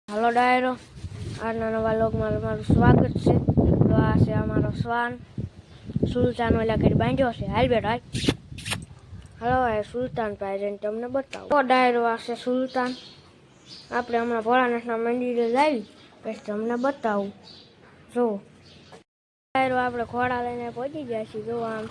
હાલો ડાયરો, આજના નવા લોકમાં તમારું સ્વાગત છે. તો આ છે અમારો શ્વાન સુલતાન ઓલા કરી બાંધ્યો છે. હાલ બેઠો હાલ. હાલો ભાઈ સુલતાન ભાઈ જઈને તમને બતાવો. તો ડાયરો આ છે સુલતાન. આપણે હમણાં ભોળાનાથના મંદિરે લાવી પછી તમને બતાવું. જો ડાયરો આપણે ઘોડા લઈને પહોંચી ગયા છીએ. જો આમ